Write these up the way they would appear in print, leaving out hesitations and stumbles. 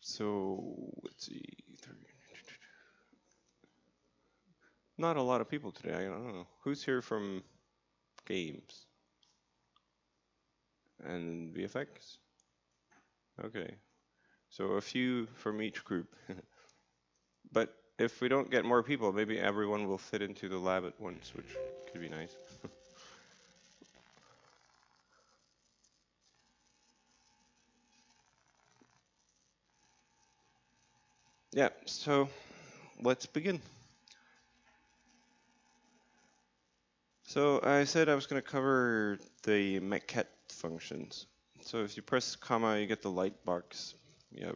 So let's see. Not a lot of people today. I don't know. Who's here from games and VFX? Okay. So a few from each group. But if we don't get more people, maybe everyone will fit into the lab at once, which could be nice. Yeah, so let's begin. So I said I was going to cover the maquette functions. So if you press comma, you get the light box. Yeah,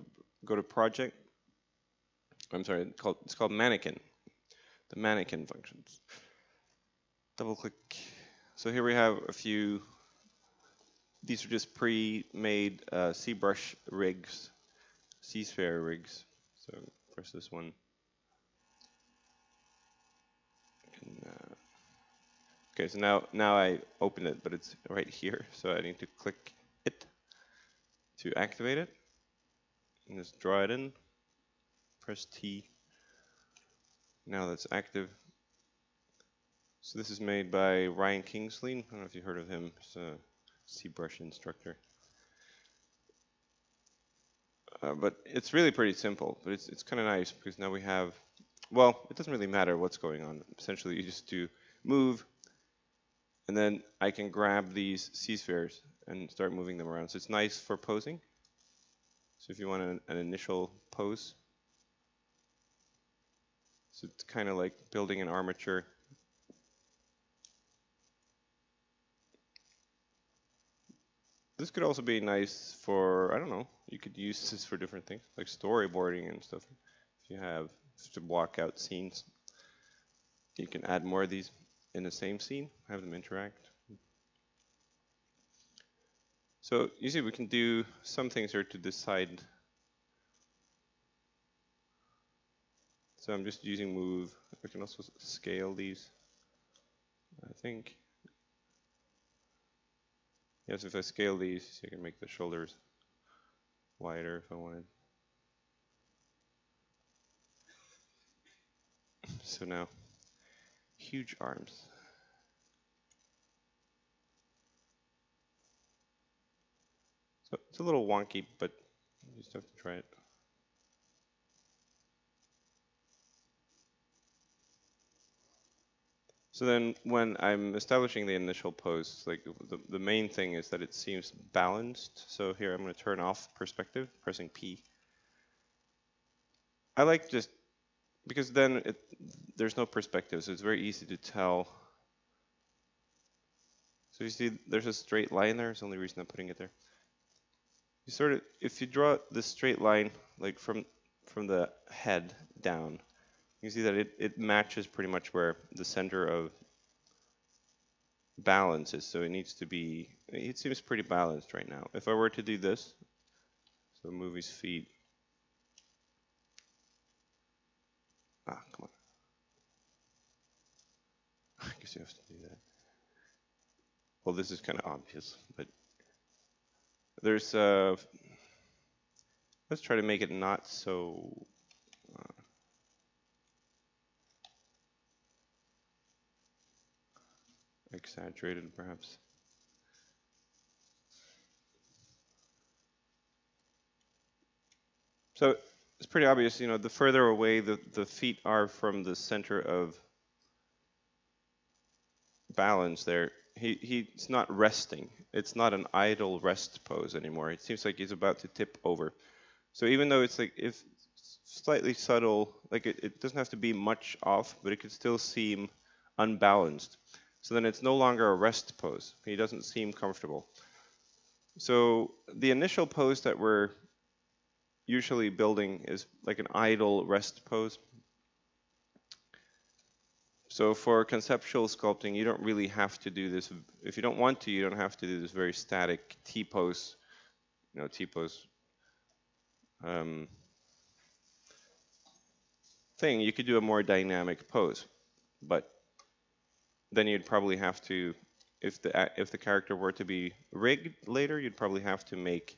go to project. I'm sorry, it's called mannequin. The mannequin functions. Double click. So here we have a few. These are just pre-made ZBrush rigs, C-sphere rigs. So press this one. Okay, so now I open it, but it's right here. So I need to click it to activate it. And just draw it in. Press T. Now that's active. So this is made by Ryan Kingsley. I don't know if you heard of him. He's a ZBrush instructor. But it's really pretty simple, but it's kind of nice because now we have, well, it doesn't really matter what's going on. Essentially, you just do move, and then I can grab these C-spheres and start moving them around. So it's nice for posing. So if you want an initial pose, so it's kind of like building an armature. This could also be nice for, I don't know, you could use this for different things, like storyboarding and stuff. If you have to block out scenes, you can add more of these in the same scene, have them interact. So you see we can do some things here to decide. So I'm just using move. We can also scale these, I think. Yes, if I scale these, I can make the shoulders wider if I wanted. So now, huge arms. So it's a little wonky, but you just have to try it. So then when I'm establishing the initial pose, like the main thing is that it seems balanced. So here I'm going to turn off perspective, pressing P. I like just, because then there's no perspective, so it's very easy to tell. So you see there's a straight line there, it's the only reason I'm putting it there. You sort of, if you draw this straight line, like from the head down, you see that it matches pretty much where the center of balance is. So it needs to be, it seems pretty balanced right now. If I were to do this, so move his feet. Ah, come on. I guess you have to do that. Well, this is kind of obvious, but there's, let's try to make it not so exaggerated, perhaps. So it's pretty obvious, you know, the further away the feet are from the center of balance there, he's not resting. It's not an idle rest pose anymore. It seems like he's about to tip over. So even though it's like, if slightly subtle, like it doesn't have to be much off, but it could still seem unbalanced. So then it's no longer a rest pose. He doesn't seem comfortable. So the initial pose that we're usually building is like an idle rest pose. So for conceptual sculpting, you don't really have to do this. If you don't want to, you don't have to do this very static T-pose, you know, T-pose thing. You could do a more dynamic pose, but then you'd probably have to, if the character were to be rigged later, you'd probably have to make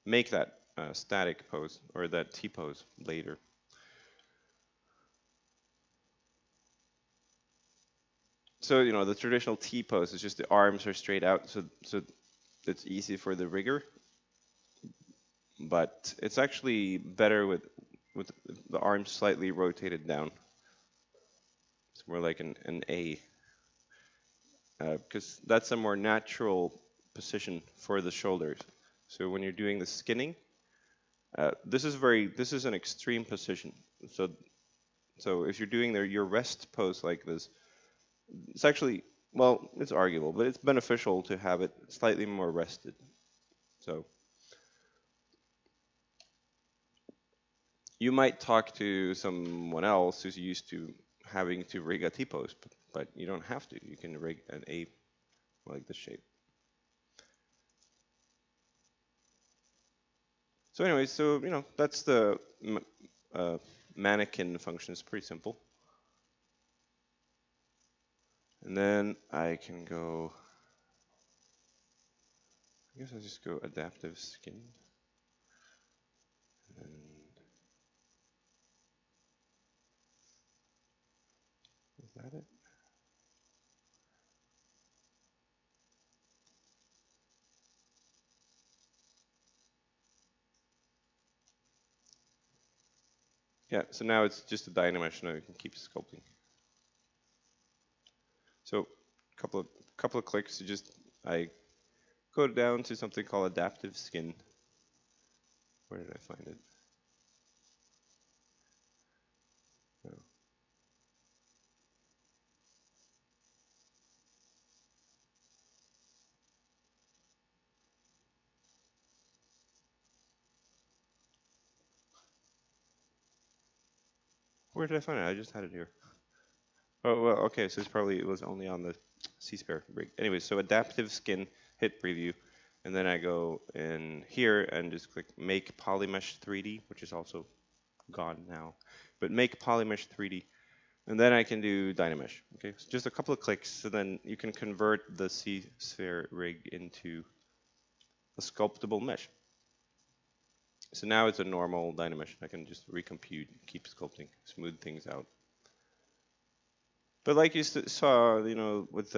make that static pose or that T pose later. So the traditional T pose is just the arms are straight out, so it's easy for the rigger. But it's actually better with the arms slightly rotated down. It's more like an A, because that's a more natural position for the shoulders. So when you're doing the skinning, this is an extreme position. So if you're doing your rest pose like this, it's actually, well, it's arguable, but it's beneficial to have it slightly more rested. So you might talk to someone else who's used to having to rig a T-pose, but you don't have to. You can rig an A like this shape. So anyway, so that's the mannequin function. It's pretty simple. And then I can go, I guess I'll just go adaptive skin. And is that it? Yeah, so now it's just a Dynamesh. Now you can keep sculpting. So couple of clicks, I go down to something called adaptive skin. Where did I find it? Oh. Where did I find it? I just had it here. Oh, well, okay, so it was only on the C-Spare rig. Anyway, so adaptive skin, hit preview, and then I go in here and just click make polymesh 3D, which is also gone now. But make polymesh 3D, and then I can do Dynamesh. Okay, so just a couple of clicks, so then you can convert the C-Sphere rig into a sculptable mesh. So now it's a normal Dynamesh. I can just recompute, keep sculpting, smooth things out. But like you saw, with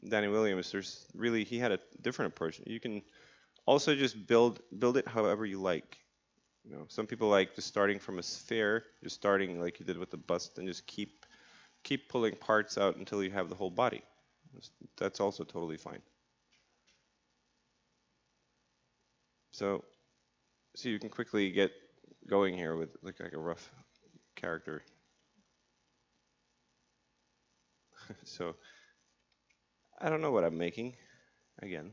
Danny Williams, he had a different approach. You can also just build it however you like. Some people like just starting from a sphere, just starting like you did with the bust, and just keep pulling parts out until you have the whole body. That's also totally fine. So you can quickly get going here with like a rough character. So I don't know what I'm making. Again,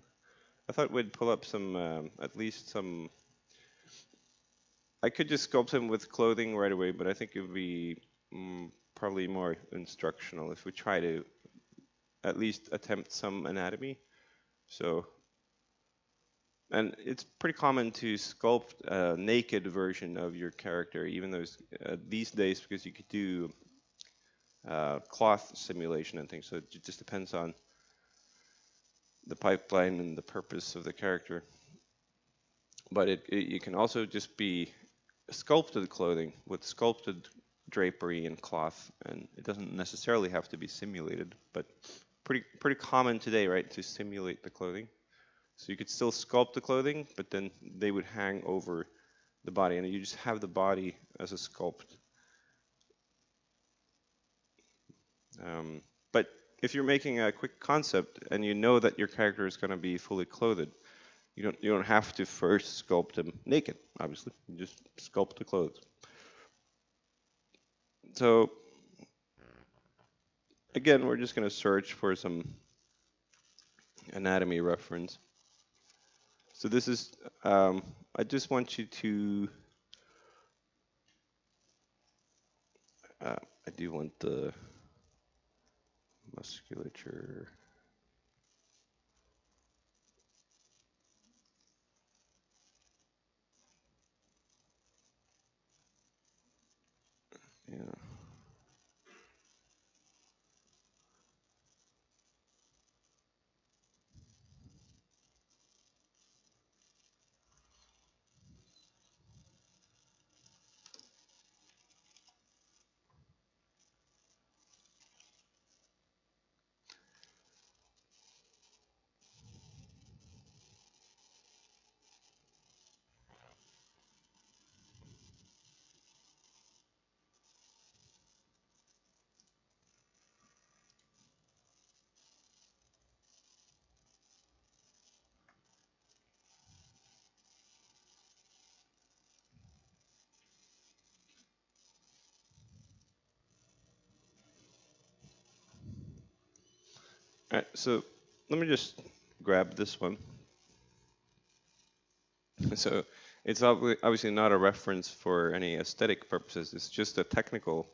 I thought we'd pull up some, at least some. I could just sculpt him with clothing right away, but I think it would be probably more instructional if we try to at least attempt some anatomy. So, and it's pretty common to sculpt a naked version of your character, even though these days, because you could do cloth simulation and things, so it just depends on the pipeline and the purpose of the character. But you can also just be sculpted clothing with sculpted drapery and cloth, and it doesn't necessarily have to be simulated, but pretty common today, right, to simulate the clothing. So you could still sculpt the clothing, but then they would hang over the body, and you just have the body as a sculpt. But if you're making a quick concept and you know that your character is going to be fully clothed, you don't have to first sculpt him naked. Obviously, you just sculpt the clothes. So again, we're just going to search for some anatomy reference. So this is, I just want you to, I do want the musculature. Yeah. Alright, so let me just grab this one. So it's obviously not a reference for any aesthetic purposes. It's just a technical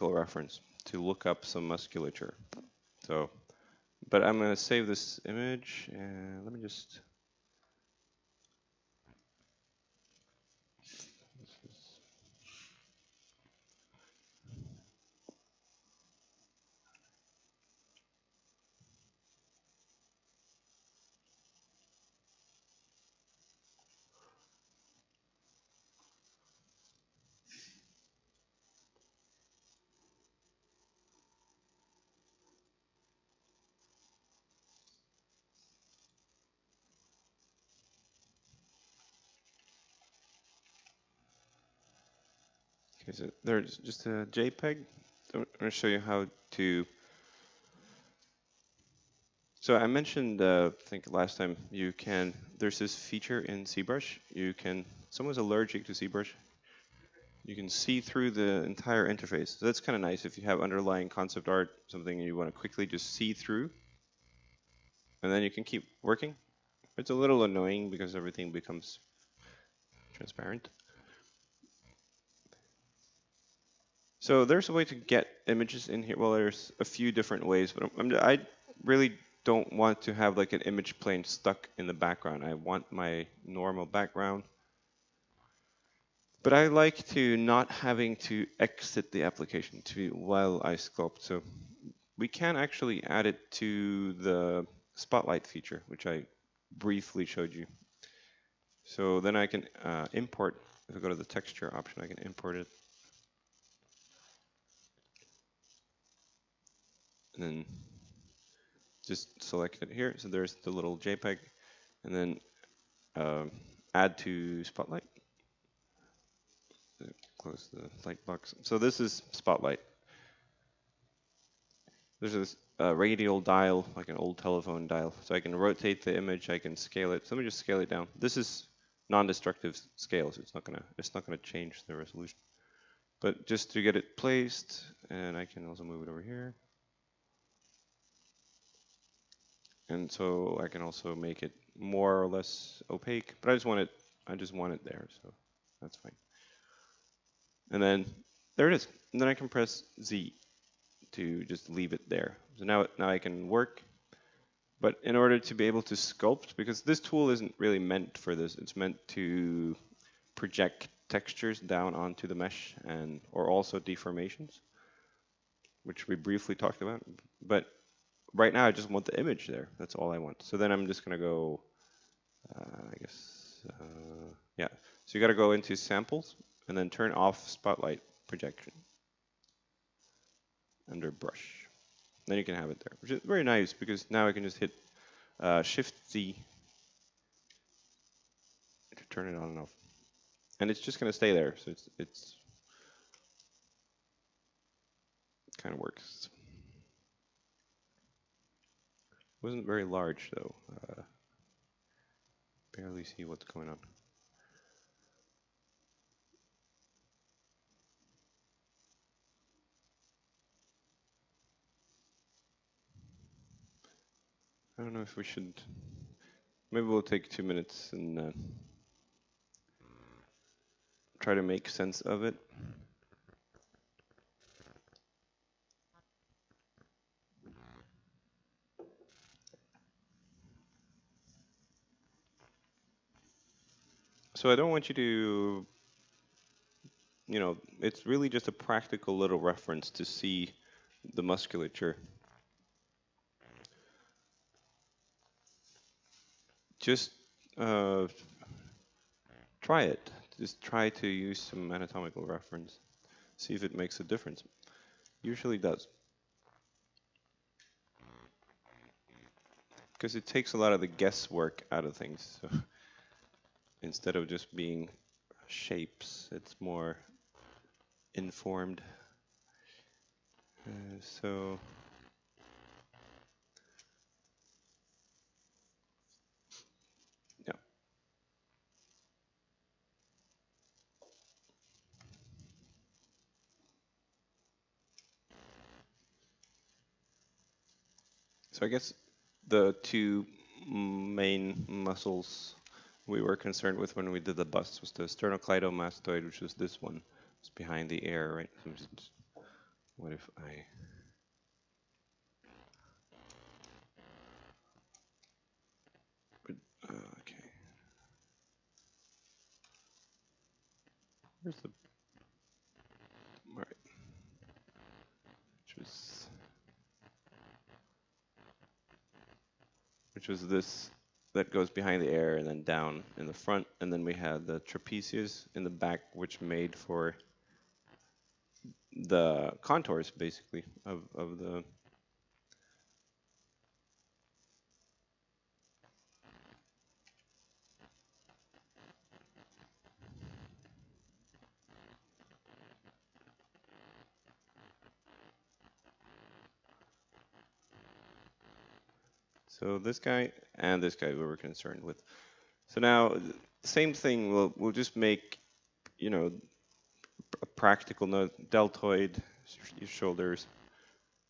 reference to look up some musculature. So, but I'm going to save this image and let me just. Okay, so there's just a JPEG. I'm going to show you how to. So I mentioned, I think last time, there's this feature in ZBrush. Someone's allergic to ZBrush. You can see through the entire interface. So that's kind of nice if you have underlying concept art, something you want to quickly just see through, and then you can keep working. It's a little annoying because everything becomes transparent. So there's a way to get images in here. Well, there's a few different ways, but I really don't want to have like an image plane stuck in the background. I want my normal background. But I like to not having to exit the application while I sculpt. So we can actually add it to the spotlight feature, which I briefly showed you. So then I can import, if I go to the texture option, I can import it. And then just select it here. So there's the little JPEG. And then add to spotlight. Close the light box. So this is spotlight. There's this radial dial, like an old telephone dial. So I can rotate the image, I can scale it. So let me just scale it down. This is non-destructive scale, so it's not gonna change the resolution. But just to get it placed, and I can also move it over here. And so I can also make it more or less opaque, but I just want it there, so that's fine. And then there it is. And then I can press Z to just leave it there. So now I can work. But in order to be able to sculpt, because this tool isn't really meant for this, it's meant to project textures down onto the mesh or also deformations, which we briefly talked about. But right now I just want the image there. That's all I want. So then I'm just gonna go, yeah. So you gotta go into samples and then turn off spotlight projection under brush. Then you can have it there, which is very nice because now I can just hit Shift Z to turn it on and off. And it's just going to stay there, so it kind of works. It wasn't very large though. Barely see what's going on. I don't know if we should. Maybe we'll take 2 minutes and try to make sense of it. So I don't want you to, it's really just a practical little reference to see the musculature. Just try it. Just try to use some anatomical reference. See if it makes a difference. Usually does. Because it takes a lot of the guesswork out of things. So instead of just being shapes, it's more informed. So yeah. So So I guess the two main muscles we were concerned with when we did the bust was the sternocleidomastoid, which was this one. It's behind the ear, right? What if I... okay. Where's the... All right. Which was this that goes behind the ear and then down in the front, and then we had the trapezius in the back, which made for the contours basically of the... So this guy and this guy we were concerned with. So now, same thing. We'll just make, you know, a practical note, deltoid, your shoulders.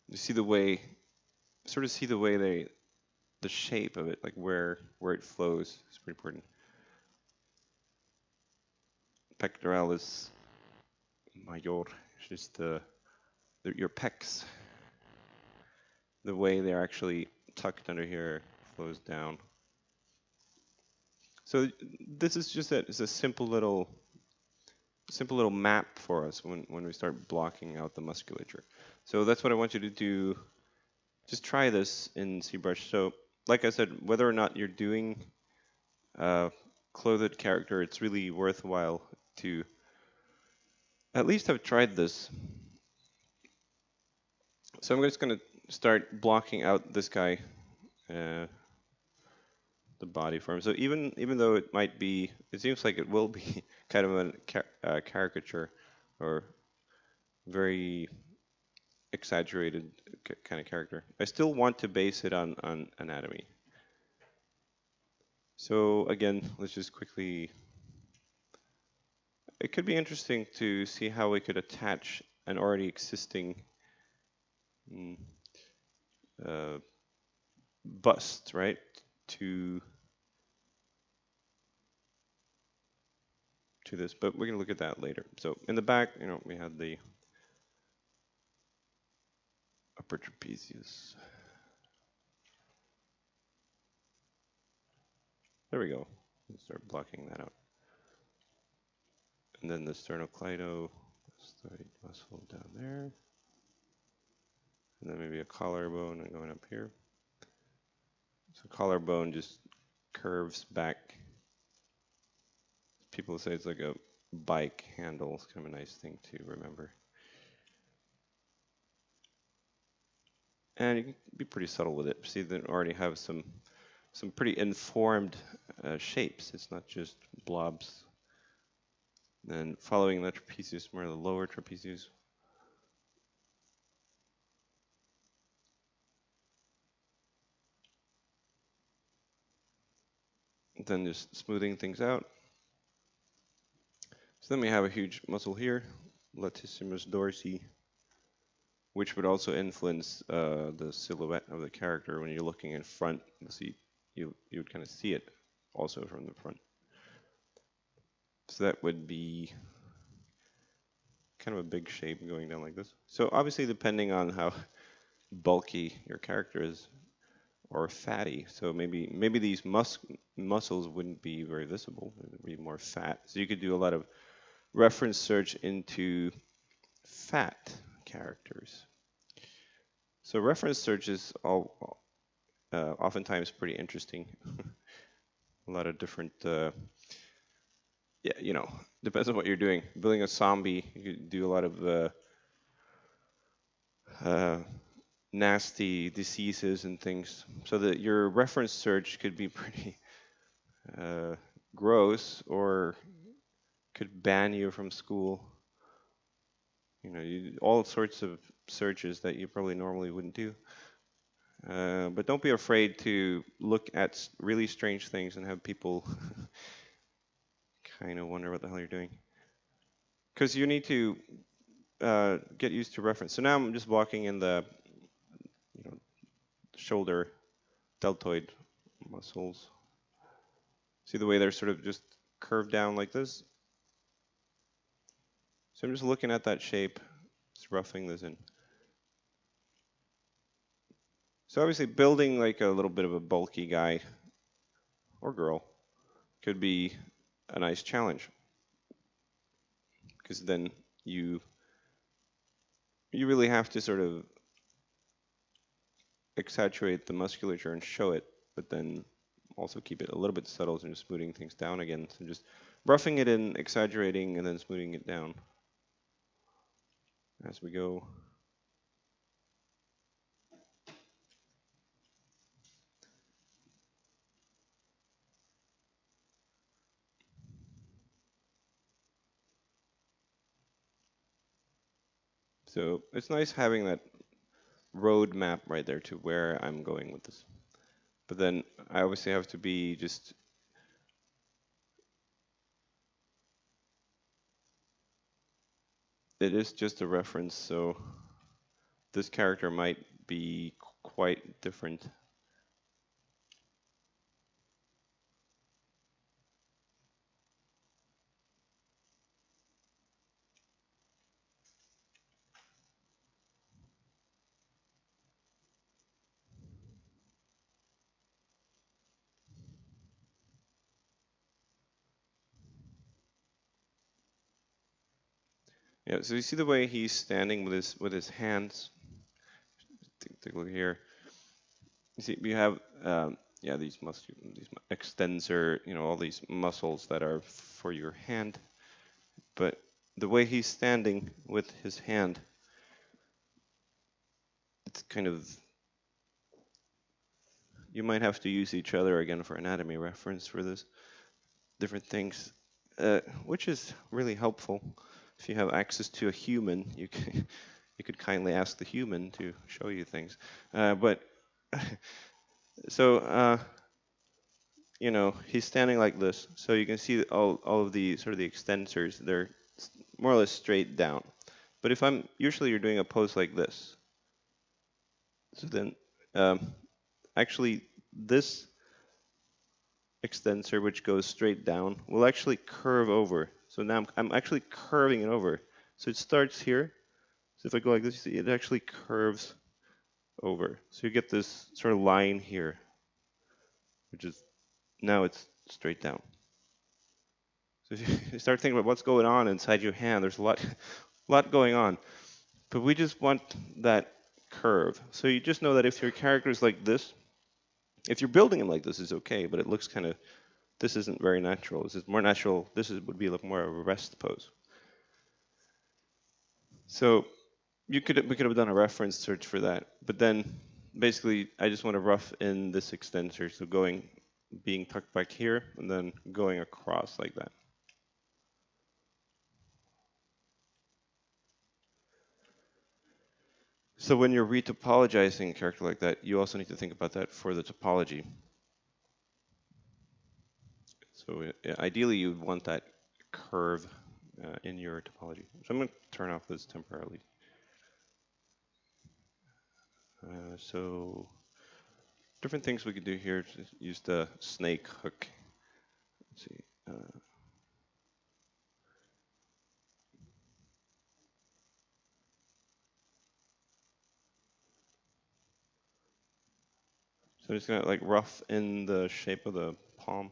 You see the way, sort of see the way the shape of it, like where it flows. It's pretty important. Pectoralis major, just your pecs. The way they're actually tucked under here flows down. So this is just it's a simple little map for us when we start blocking out the musculature. So that's what I want you to do. Just try this in ZBrush. So like I said, whether or not you're doing clothed character, it's really worthwhile to at least have tried this. So I'm just going to start blocking out this guy, the body form. So even though it might be, it seems like it will be kind of a caricature or very exaggerated kind of character, I still want to base it on anatomy. So again, let's just quickly... It could be interesting to see how we could attach an already existing bust, right, to this, but we're going to look at that later. So in the back, you know, we had the upper trapezius. There we go. Let's start blocking that out. And then the sternocleidomastoid muscle down there. And then maybe a collarbone going up here. So collarbone just curves back. People say it's like a bike handle. It's kind of a nice thing to remember. And you can be pretty subtle with it. See, they already have some pretty informed shapes. It's not just blobs. Then following the trapezius, more the lower trapezius. Then just smoothing things out. So then we have a huge muscle here, latissimus dorsi, which would also influence the silhouette of the character when you're looking in front. You would kind of see it also from the front. So that would be kind of a big shape going down like this. So obviously depending on how bulky your character is or fatty, so maybe these muscles wouldn't be very visible. It would be more fat. So you could do a lot of reference search into fat characters. So reference search is oftentimes pretty interesting. A lot of different, yeah, you know, depends on what you're doing. Building a zombie, you could do a lot of nasty diseases and things. So that your reference search could be pretty gross or could ban you from school. You know, all sorts of searches that you probably normally wouldn't do. But don't be afraid to look at really strange things and have people kind of wonder what the hell you're doing. Because you need to get used to reference. So now I'm just blocking in the shoulder deltoid muscles. See the way they're sort of just curved down like this? So I'm just looking at that shape, just roughing this in. So obviously building like a little bit of a bulky guy or girl could be a nice challenge, because then you really have to sort of exaggerate the musculature and show it, but then also keep it a little bit subtle and just smoothing things down again. So just roughing it in, exaggerating, and then smoothing it down as we go. So it's nice having that road map right there to where I'm going with this. But then I obviously have to be just it is just a reference, so this character might be quite different. Yeah, so you see the way he's standing with his hands. Take a look here. You see, we have yeah, these extensor, all these muscles that are for your hand. But the way he's standing with his hand, it's kind of, you might have to use each other again for anatomy reference for this, different things, which is really helpful. If you have access to a human, you could kindly ask the human to show you things. But so he's standing like this, so you can see all of the sort of the extensors. They're more or less straight down. But if usually you're doing a pose like this, so then actually this extensor, which goes straight down, will actually curve over. So now I'm actually curving it over. So it starts here. So if I go like this, you see it actually curves over. So you get this sort of line here, which is, now it's straight down. So if you start thinking about what's going on inside your hand, there's a lot going on. But we just want that curve. So you just know that if your character is like this, if you're building him like this, it's okay, but it looks kind of, this isn't very natural. This is more natural. Would be like more of a rest pose. So we could have done a reference search for that, but then basically I just want to rough in this extensor, so being tucked back here and then going across like that. So when you're retopologizing a character like that, you also need to think about that for the topology. So ideally you would want that curve in your topology. So I'm going to turn off this temporarily. So different things we could do here. Just use the snake hook. Let's see. So I'm just gonna like rough in the shape of the palm.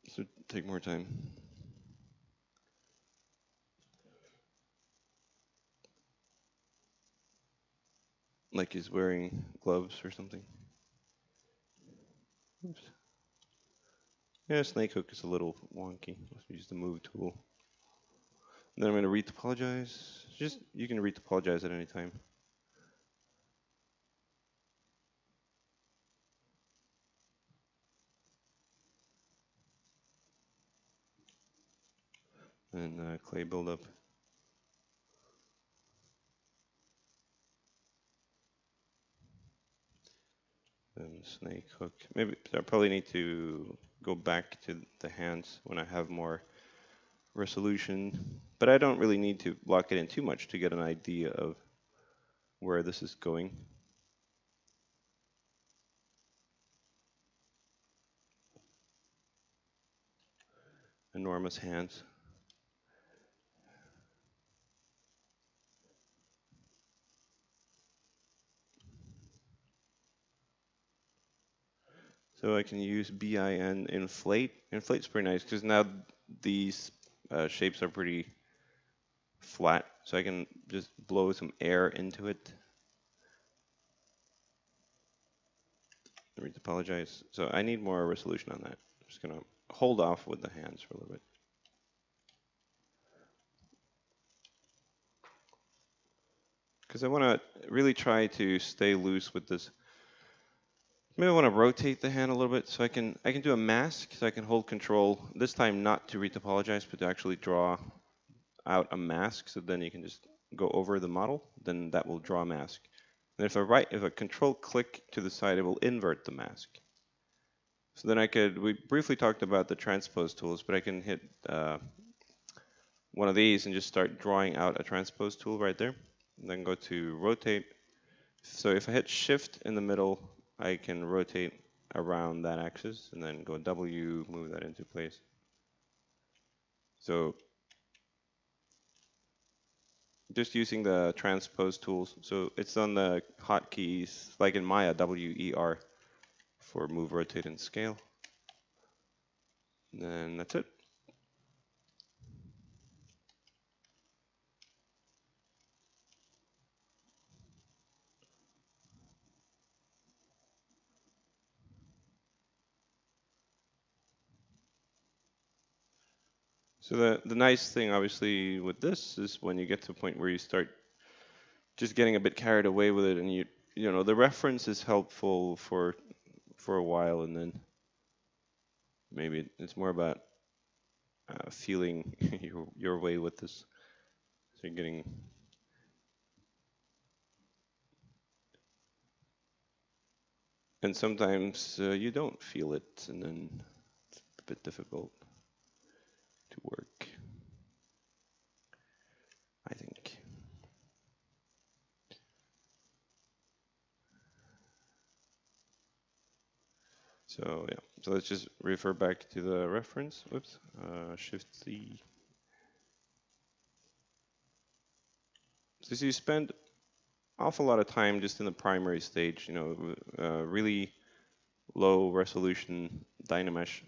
So take more time. Like he's wearing gloves or something. Oops. Yeah, snake hook is a little wonky. Let's use the move tool. And then I'm gonna retopologize. You can retopologize at any time. And clay buildup. And snake hook. Maybe I probably need to go back to the hands when I have more resolution, but I don't really need to block it in too much to get an idea of where this is going. Enormous hands. So I can use bin inflate. Inflate's pretty nice because now these shapes are pretty flat, so I can just blow some air into it. I need to apologize. So I need more resolution on that. I'm just gonna hold off with the hands for a little bit. Because I want to really try to stay loose with this. Maybe I want to rotate the hand a little bit so I can do a mask, so I can hold control this time, not to retopologize, but to actually draw out a mask. So then you can just go over the model, then that will draw a mask. And if I control click to the side, it will invert the mask. So then we briefly talked about the transpose tools, but I can hit one of these and just start drawing out a transpose tool right there. And then go to rotate. So if I hit shift in the middle, I can rotate around that axis and then go W, move that into place. So just using the transpose tools. So it's on the hotkeys, like in Maya, WER for move, rotate, and scale. And then that's it. So the nice thing, obviously, with this is when you get to a point where you start just getting a bit carried away with it, and you know the reference is helpful for a while, and then maybe it's more about feeling your way with this. So you're getting, and sometimes you don't feel it, and then it's a bit difficult to work, I think. So yeah, so let's just refer back to the reference. Whoops, Shift C. So you spend awful lot of time just in the primary stage, you know, really low resolution Dynamesh,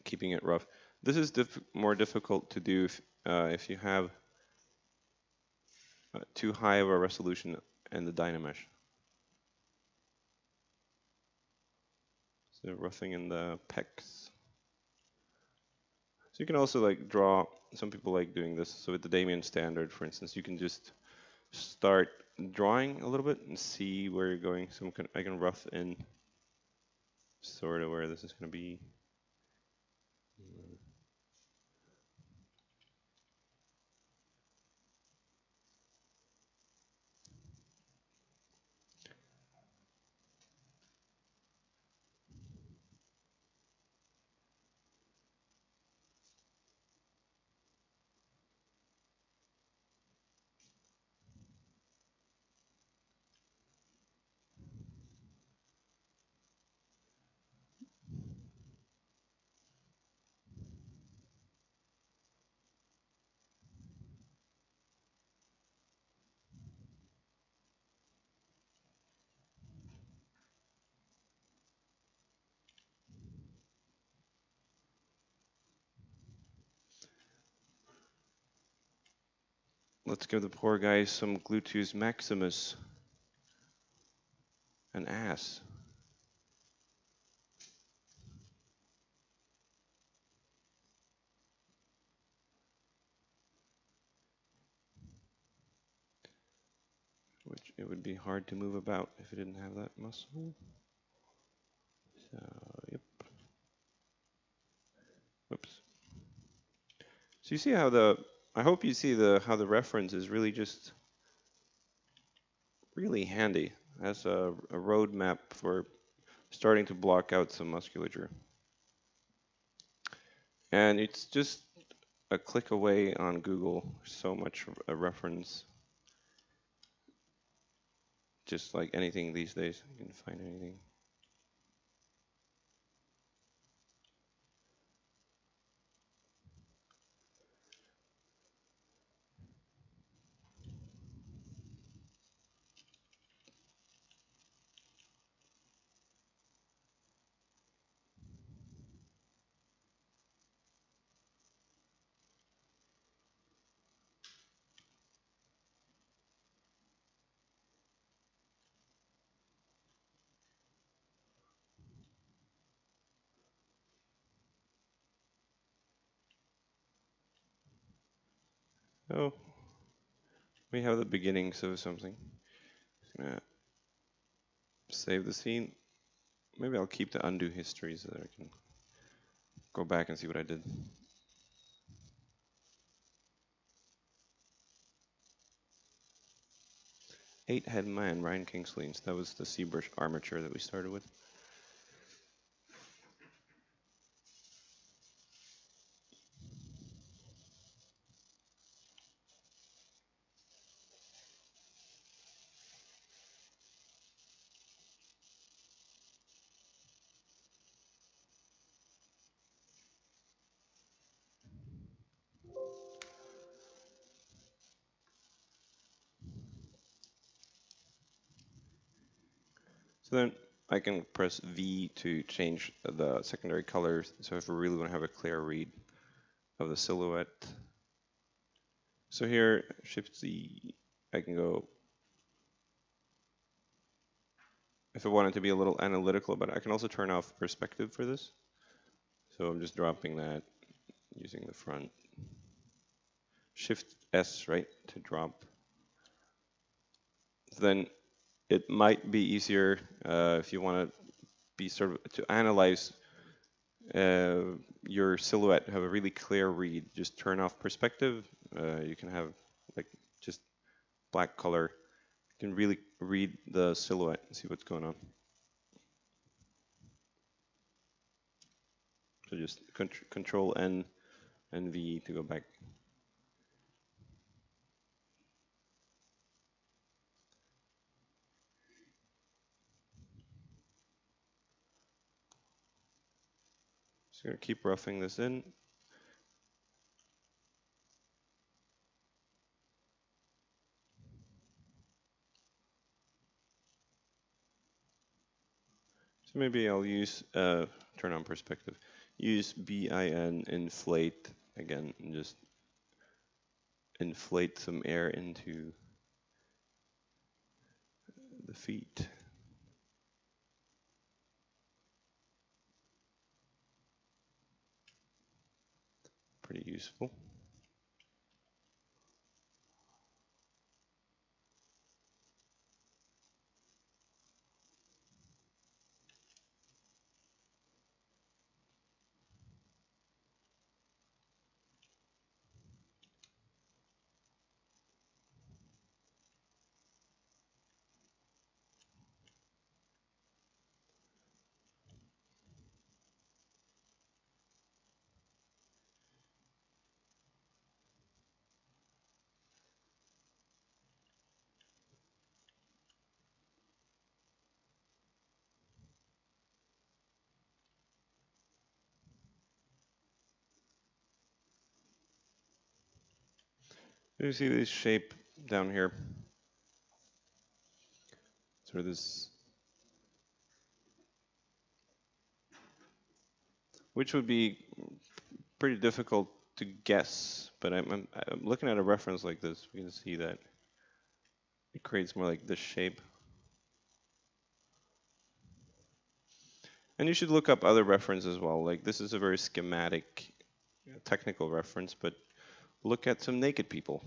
keeping it rough. This is more difficult to do if you have too high of a resolution in the Dynamesh. So roughing in the pecs. So you can also like draw, some people like doing this. So with the Damien standard, for instance, you can just start drawing a little bit and see where you're going. So I can rough in sort of where this is going to be. Let's give the poor guy some gluteus maximus, an ass. Which it would be hard to move about if it didn't have that muscle. So, yep. Whoops. So you see how I hope you see how the reference is really just really handy as a roadmap for starting to block out some musculature. And it's just a click away on Google. So much a reference. Just like anything these days, you can find anything. Oh, we have the beginnings of something. Just gonna save the scene. Maybe I'll keep the undo history so that I can go back and see what I did. 8-head man, Ryan Kingsley. That was the ZBrush armature that we started with. So then I can press V to change the secondary colors. So if we really want to have a clear read of the silhouette. So here, Shift Z, I can go, if I wanted to be a little analytical, but I can also turn off perspective for this. So I'm just dropping that using the front. Shift S, right, to drop. Then it might be easier if you want to be sort of to analyze your silhouette, have a really clear read. Just turn off perspective. You can have like just black color. You can really read the silhouette and see what's going on. So just Control N and V to go back. Just gonna keep roughing this in. So maybe I'll use turn on perspective. Use BIN inflate again and just inflate some air into the feet. Pretty useful. You see this shape down here? Sort of this, which would be pretty difficult to guess, but I'm looking at a reference like this, we can see that it creates more like this shape. And you should look up other references as well. Like this is a very schematic, technical reference, but look at some naked people.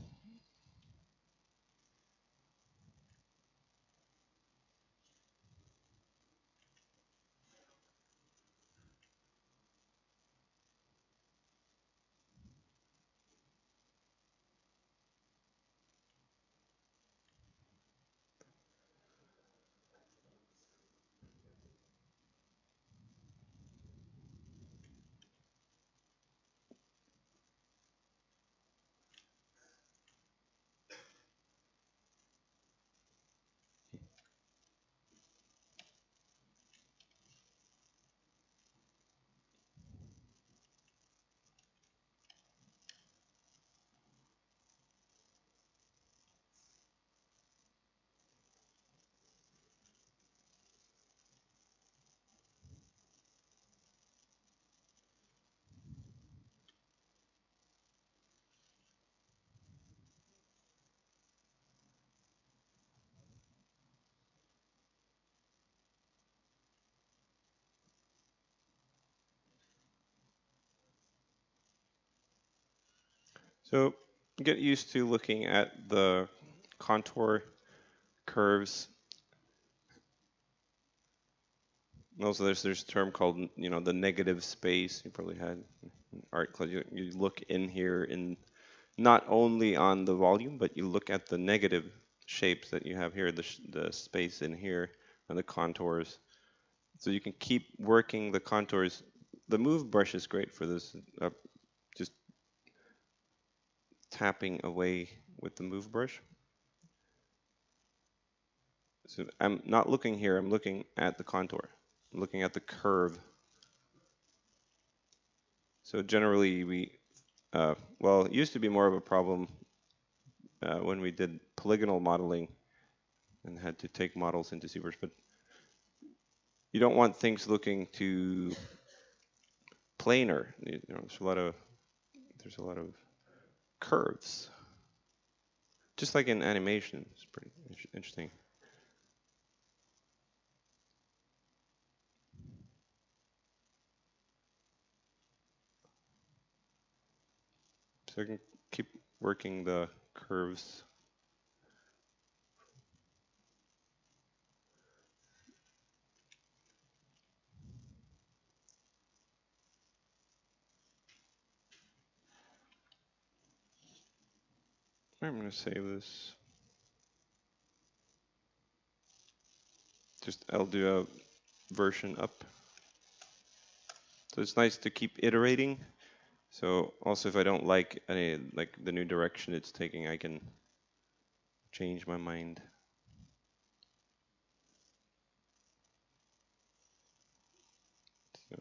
So get used to looking at the contour curves. And also, there's a term called, the negative space. You probably had in art class. You look in here in not only on the volume, but you look at the negative shapes that you have here, the space in here, and the contours. So you can keep working the contours. The move brush is great for this. Just tapping away with the move brush. So I'm not looking here, I'm looking at the contour. I'm looking at the curve. So generally well, it used to be more of a problem when we did polygonal modeling and had to take models into ZBrush, but you don't want things looking too planar. There's a lot of curves. Just like in animation, it's pretty interesting. So I can keep working the curves. I'm going to save this. I'll do a version up. So it's nice to keep iterating. So also if I don't like the new direction it's taking, I can change my mind. So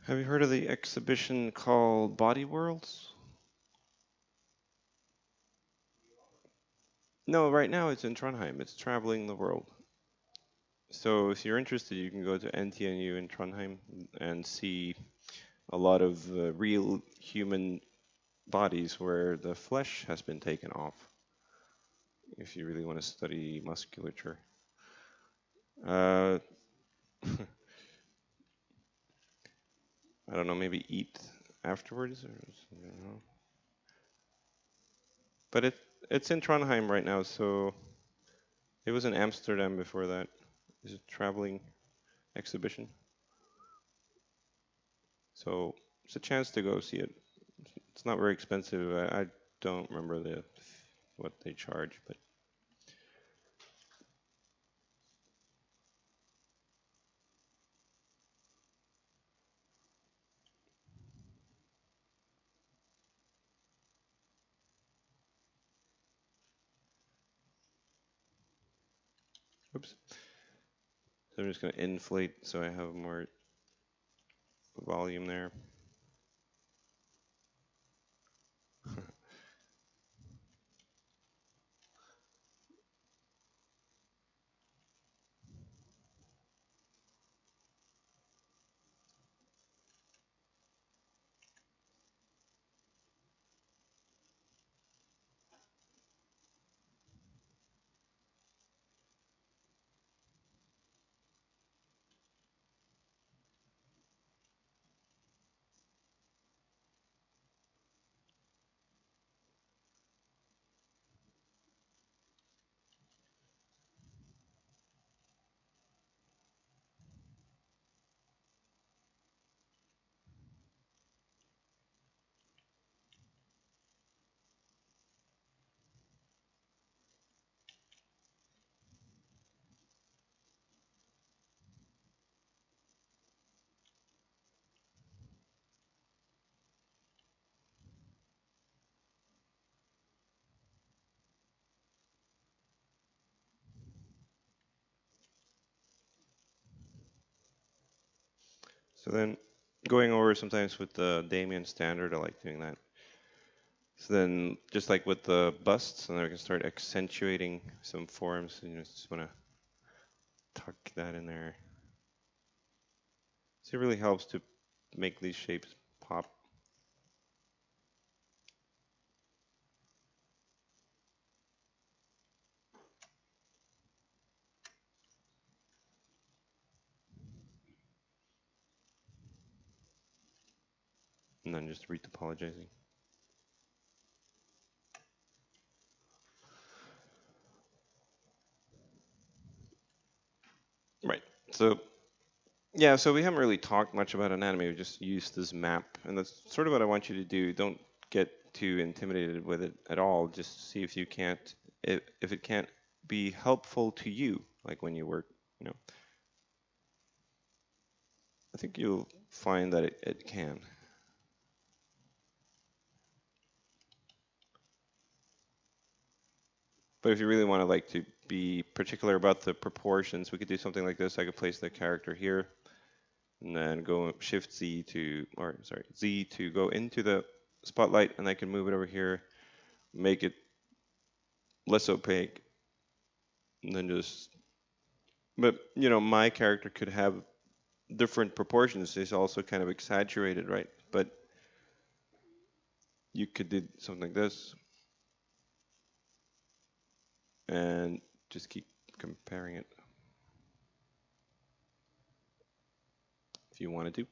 have you heard of the exhibition called Body Worlds? No, right now it's in Trondheim. It's traveling the world. So if you're interested, you can go to NTNU in Trondheim and see a lot of real human bodies where the flesh has been taken off, if you really want to study musculature. Uh, I don't know, maybe eat afterwards, or I don't know. But it's in Trondheim right now, so it was in Amsterdam before that. It's a traveling exhibition. So it's a chance to go see it. It's not very expensive. I don't remember what they charge, but oops. So I'm just going to inflate so I have more volume there. So then going over sometimes with the Damien standard, I like doing that. So then just like with the busts, and then we can start accentuating some forms. And you just want to tuck that in there. So it really helps to make these shapes pop. And then just retopologizing. Right. So yeah, so we haven't really talked much about anatomy. We just used this map, and that's sort of what I want you to do. Don't get too intimidated with it at all. Just see if you can't, if it can't be helpful to you, like when you work, you know. I think you'll find that it can. But if you really want to like to be particular about the proportions, we could do something like this. I could place the character here, and then go Shift Z to, or sorry, Z to go into the spotlight, and I can move it over here, make it less opaque, and then just. But you know, my character could have different proportions. It's also kind of exaggerated, right? But you could do something like this, and just keep comparing it if you wanted to.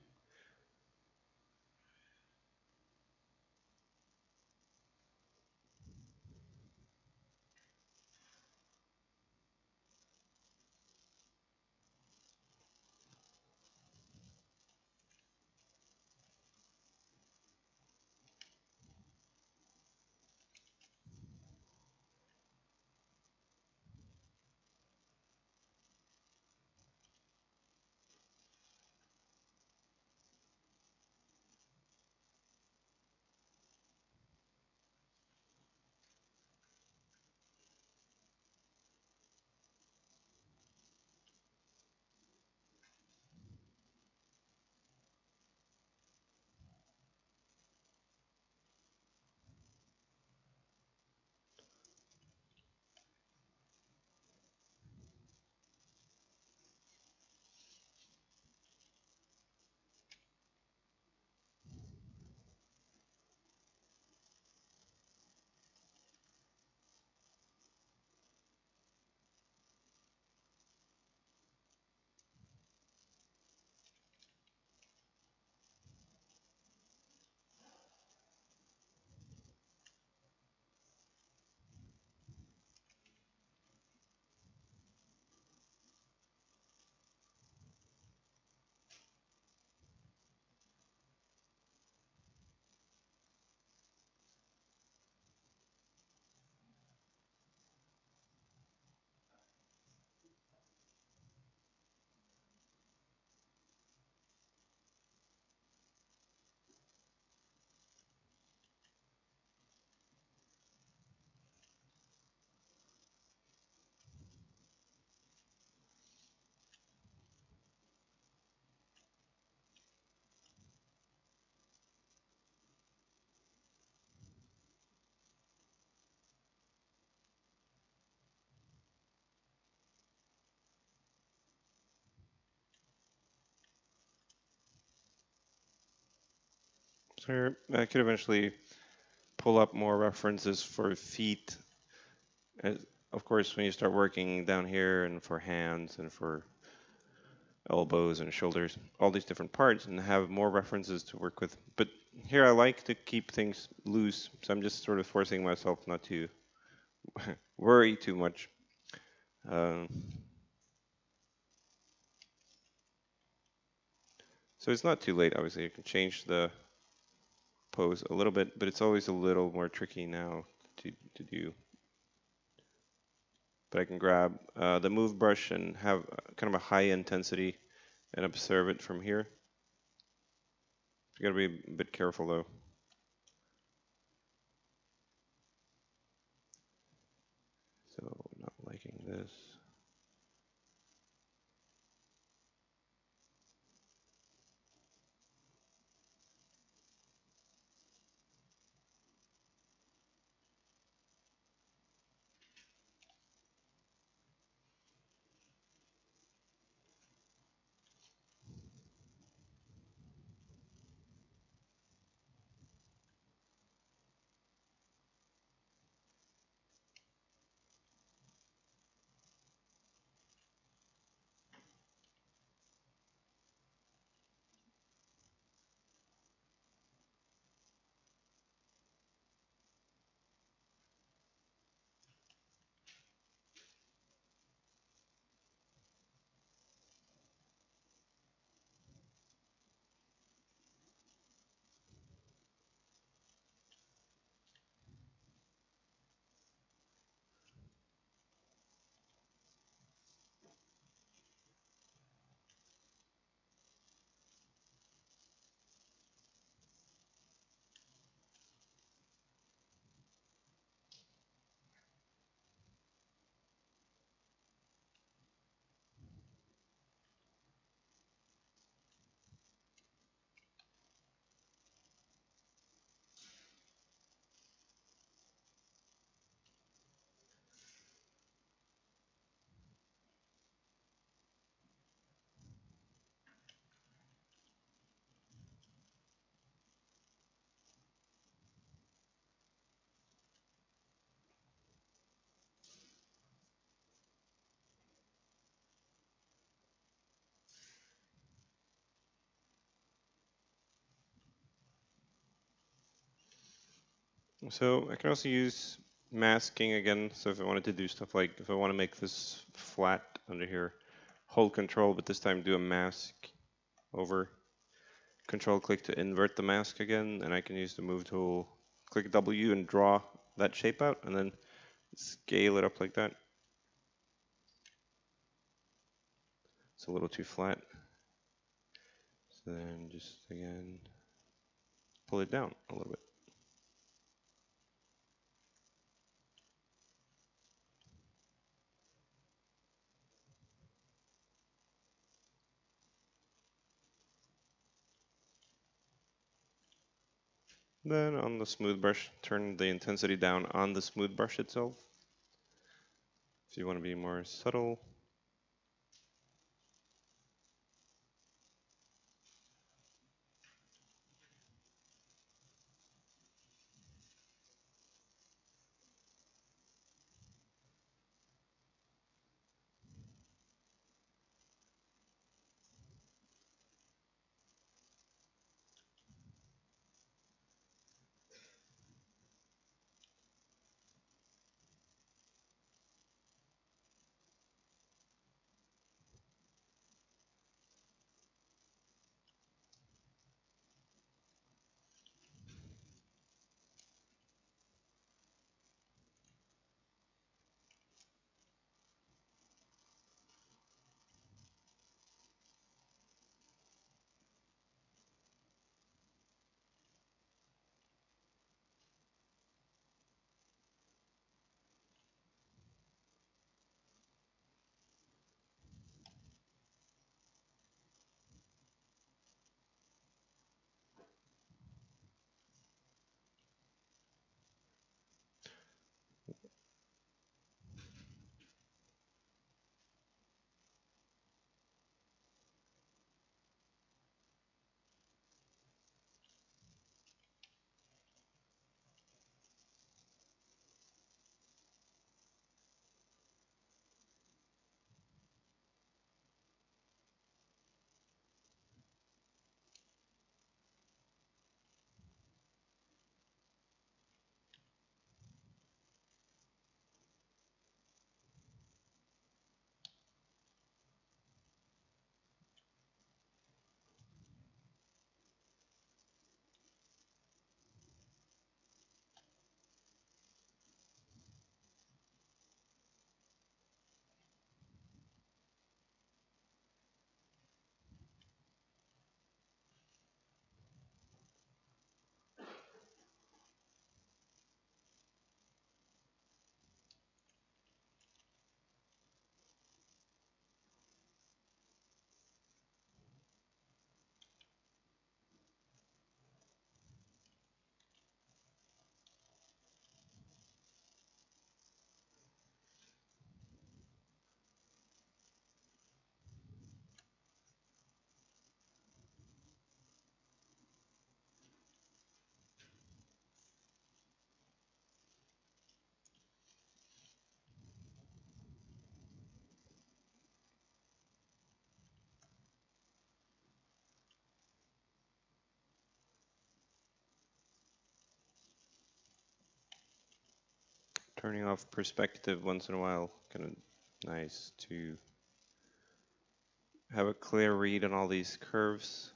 So I could eventually pull up more references for feet. As, of course, when you start working down here and for hands and for elbows and shoulders, all these different parts, and have more references to work with. But here I like to keep things loose, so I'm just sort of forcing myself not to worry too much. Um, so it's not too late, obviously. You can change the pose a little bit, but it's always a little more tricky now to do. But I can grab the move brush and have kind of a high intensity and observe it from here. You gotta be a bit careful though. So not liking this. So I can also use masking again. So if I wanted to do stuff like, if I want to make this flat under here, hold control, but this time do a mask over. Control click to invert the mask again, and I can use the move tool, click W and draw that shape out, and then scale it up like that. It's a little too flat. So then just again, pull it down a little bit. Then on the smooth brush, turn the intensity down on the smooth brush itself. If you want to be more subtle. Turning off perspective once in a while, kind of nice to have a clear read on all these curves.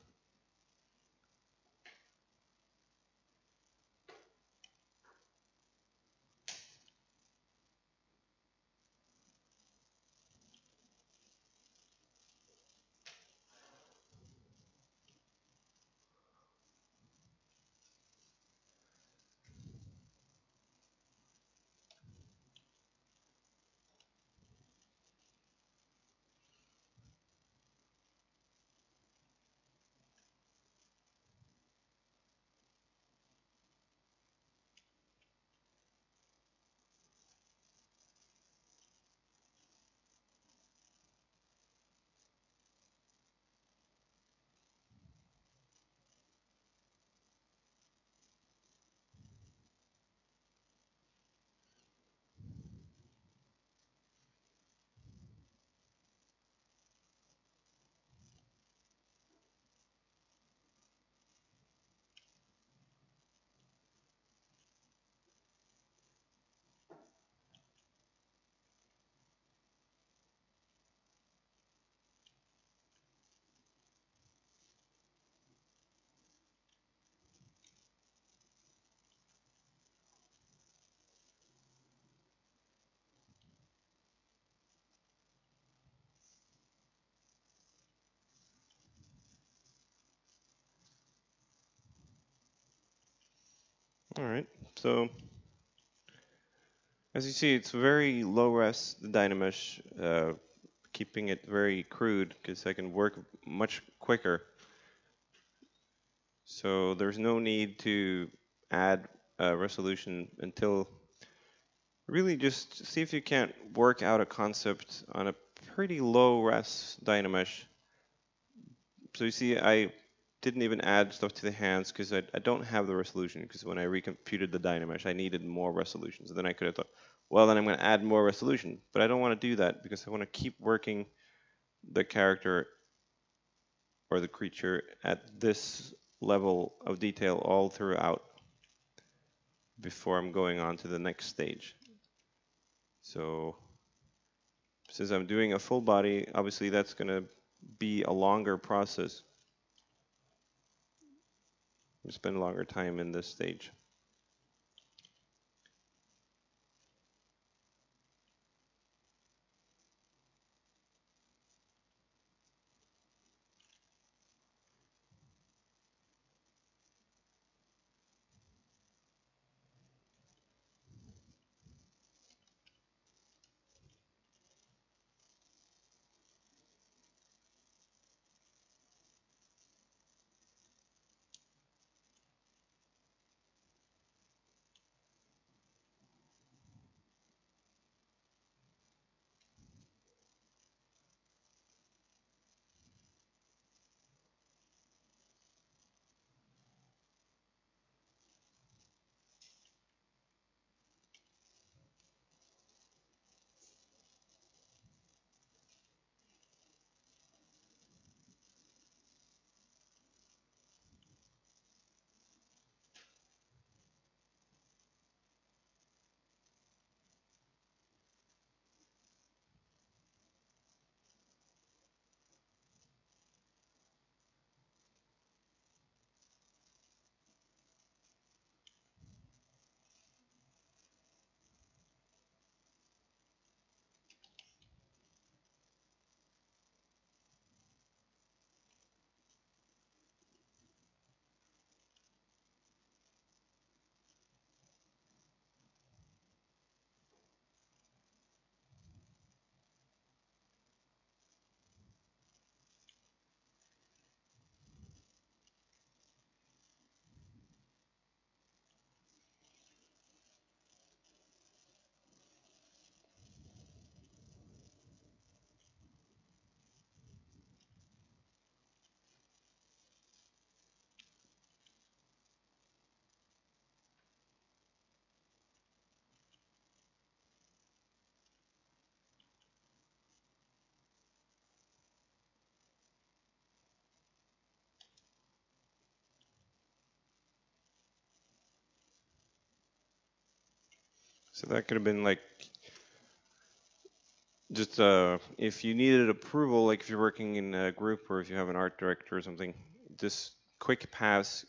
All right, so as you see, it's very low res, the Dynamesh, keeping it very crude because I can work much quicker. So there's no need to add resolution until really just see if you can't work out a concept on a pretty low res Dynamesh. So you see, I didn't even add stuff to the hands because I don't have the resolution, because when I recomputed the Dynamesh, I needed more resolution. So then I could have thought, well, then I'm going to add more resolution. But I don't want to do that because I want to keep working the character or the creature at this level of detail all throughout before I'm going on to the next stage. So since I'm doing a full body, obviously that's going to be a longer process. You spend longer time in this stage. So that could have been like just if you needed approval, like if you're working in a group or if you have an art director or something, just quick pass,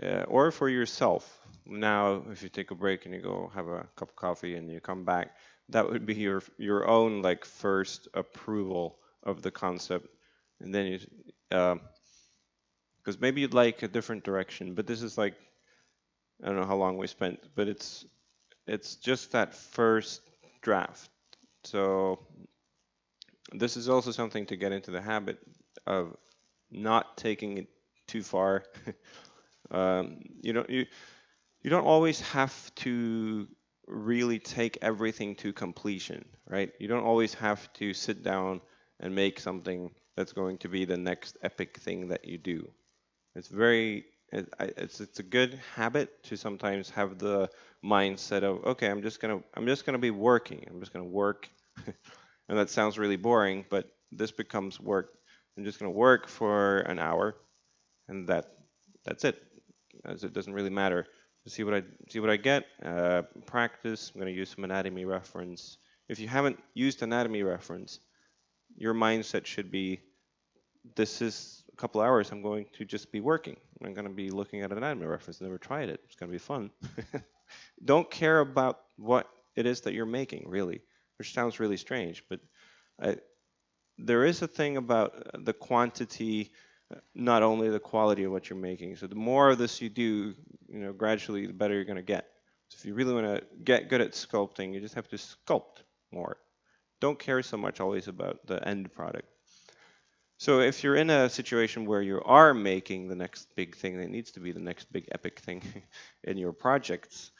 or for yourself. Now, if you take a break and you go have a cup of coffee and you come back, that would be your own like first approval of the concept, and then you, because maybe you'd like a different direction, but this is like I don't know how long we spent, but it's just that first draft. So this is also something to get into the habit of not taking it too far. You don't always have to really take everything to completion, right? You don't always have to sit down and make something that's going to be the next epic thing that you do. It's very it's a good habit to sometimes have the mindset of okay, I'm just gonna be working. I'm just gonna work, and that sounds really boring, but this becomes work. I'm just gonna work for an hour, and that's it. As it doesn't really matter. See what I get. Practice. I'm gonna use some anatomy reference. If you haven't used anatomy reference, your mindset should be this is a couple hours. I'm going to just be working. I'm going to be looking at an anatomy reference. Never tried it. It's going to be fun. Don't care about what it is that you're making, really, which sounds really strange. But I, there is a thing about the quantity not only the quality of what you're making. So the more of this you do, gradually the better you're going to get. So if you really want to get good at sculpting, you just have to sculpt more. Don't care so much always about the end product. So if you're in a situation where you are making the next big thing that needs to be the next big epic thing in your projects,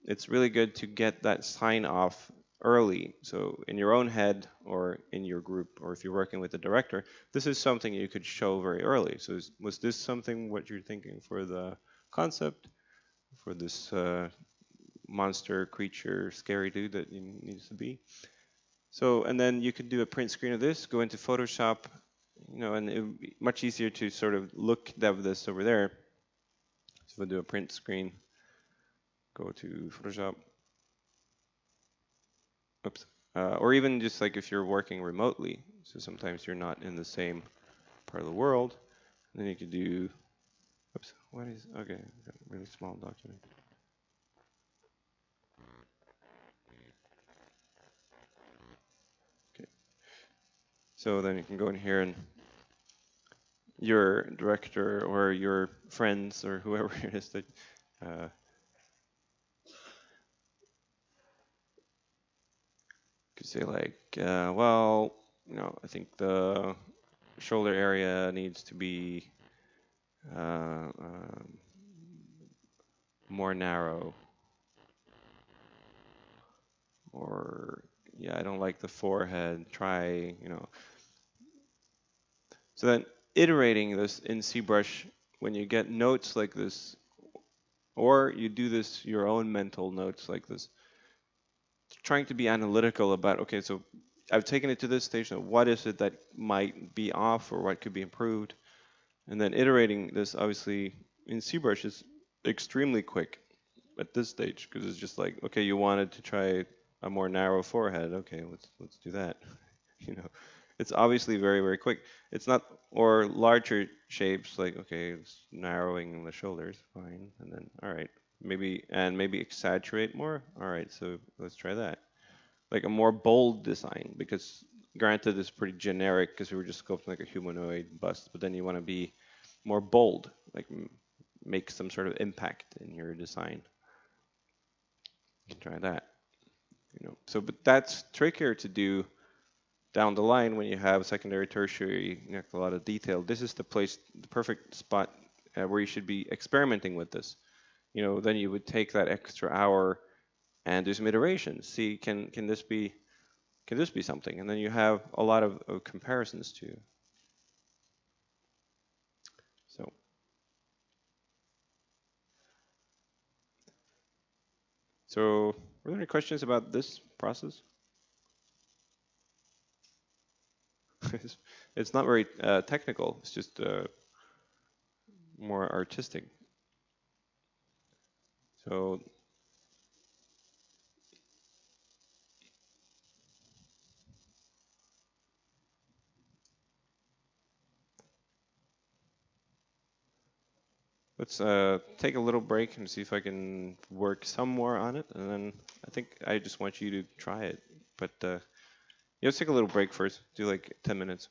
it's really good to get that sign off early. So in your own head or in your group, or if you're working with the director, this is something you could show very early. So was this something what you're thinking for the concept, for this monster creature scary dude that it needs to be? So, and then you could do a print screen of this, go into Photoshop, and it would be much easier to sort of look at this over there. So we'll do a print screen, go to Photoshop. Oops. Or even just like if you're working remotely, so sometimes you're not in the same part of the world, then you could do, oops, okay, I've got a really small document. Okay. So then you can go in here and your director or your friends or whoever it is that could say like, well, I think the shoulder area needs to be more narrow, or yeah, I don't like the forehead. Try, So then iterating this in ZBrush, when you get notes like this, or you do this your own mental notes like this, trying to be analytical about, okay, so I've taken it to this stage, now what is it that might be off or what could be improved? And then iterating this, obviously, in ZBrush is extremely quick at this stage, because it's just like, okay, you wanted to try a more narrow forehead, okay, let's do that. It's obviously very, very quick. It's not, or larger shapes, like, okay, it's narrowing the shoulders, fine, and then, all right, maybe exaggerate more, all right, so let's try that. Like a more bold design, because granted it's pretty generic because we were just sculpting like a humanoid bust, but then you want to be more bold, like make some sort of impact in your design. You can try that. So, but that's trickier to do down the line when you have secondary, tertiary, a lot of detail. This is the perfect spot where you should be experimenting with this. Then you would take that extra hour and do some iterations. See, can this be something? And then you have a lot of comparisons too. So, were there any questions about this process? It's not very technical. It's just more artistic. So let's take a little break and see if I can work some more on it. And then I think I just want you to try it. But let's take a little break first. Do like 10 minutes.